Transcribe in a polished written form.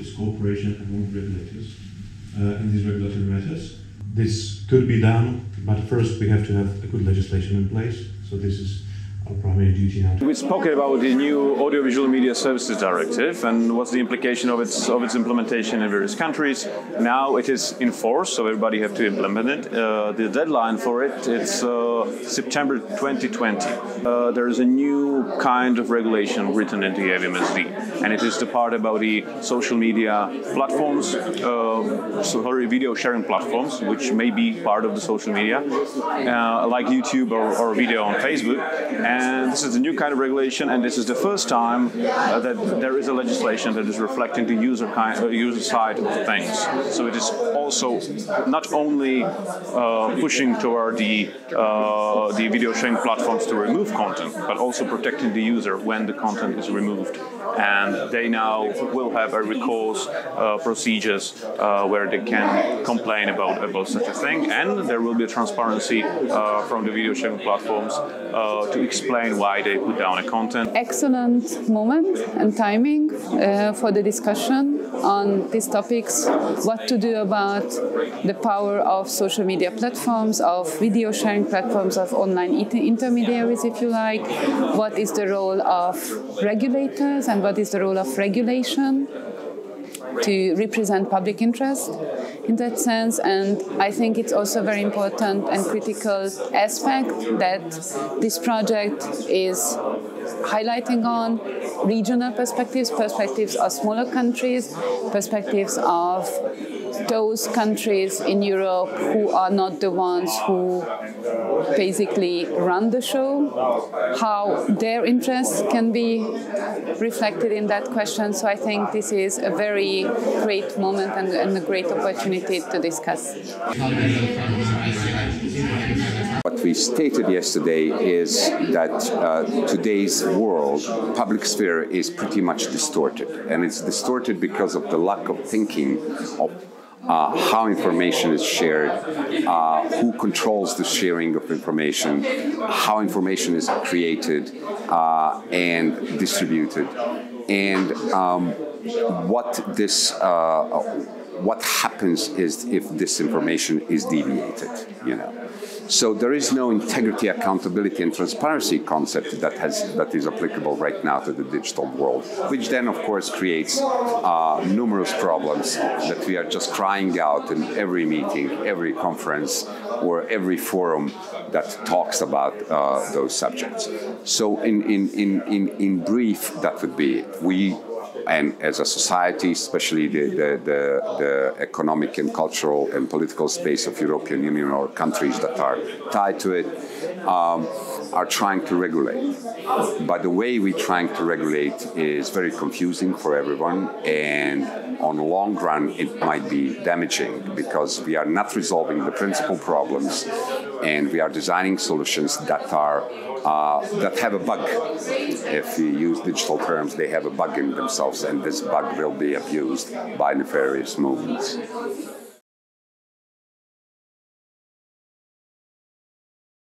is cooperation among regulators in these regulatory matters. This could be done, but first we have to have a good legislation in place. So this is our primary duty now. We spoke about the new Audiovisual Media Services Directive and what's the implication of its implementation in various countries. Now it is in force, so everybody have to implement it. The deadline for it's September 2020. There is a new kind of regulation written into the AVMSD, and it is the part about the social media platforms, video sharing platforms, which may be part of the social media, like YouTube or video on Facebook. And this is a new kind of regulation, and this is the first time that there is a legislation that is reflecting the user side of things. So it is also not only pushing toward the video sharing platforms to remove content, but also protecting the user when the content is removed. And they now will have a recourse procedures where they can complain about such a thing, and there will be a transparency from the video sharing platforms to explain why they put down a content. Excellent moment and timing for the discussion on these topics, what to do about the power of social media platforms, of video sharing platforms, of online intermediaries, if you like, what is the role of regulators and what is the role of regulation to represent public interest in that sense. And I think it's also very important and critical aspect that this project is highlighting on regional perspectives, perspectives of smaller countries, perspectives of those countries in Europe who are not the ones who basically run the show, how their interests can be reflected in that question. So I think this is a very great moment and a great opportunity to discuss. What we stated yesterday is that today's world, public sphere is pretty much distorted. And it's distorted because of the lack of thinking of how information is shared, who controls the sharing of information, how information is created and distributed, and what happens is if this information is deviated, So there is no integrity, accountability, and transparency concept that is applicable right now to the digital world, which then, of course, creates numerous problems that we are just crying out in every meeting, every conference, or every forum that talks about those subjects. So, in brief, that would be it. And as a society, especially the economic and cultural and political space of European Union or countries that are tied to it, are trying to regulate. But the way we're trying to regulate is very confusing for everyone, and on the long run it might be damaging because we are not resolving the principal problems, and we are designing solutions that have a bug. If we use digital terms, they have a bug in themselves, and this bug will be abused by nefarious movements.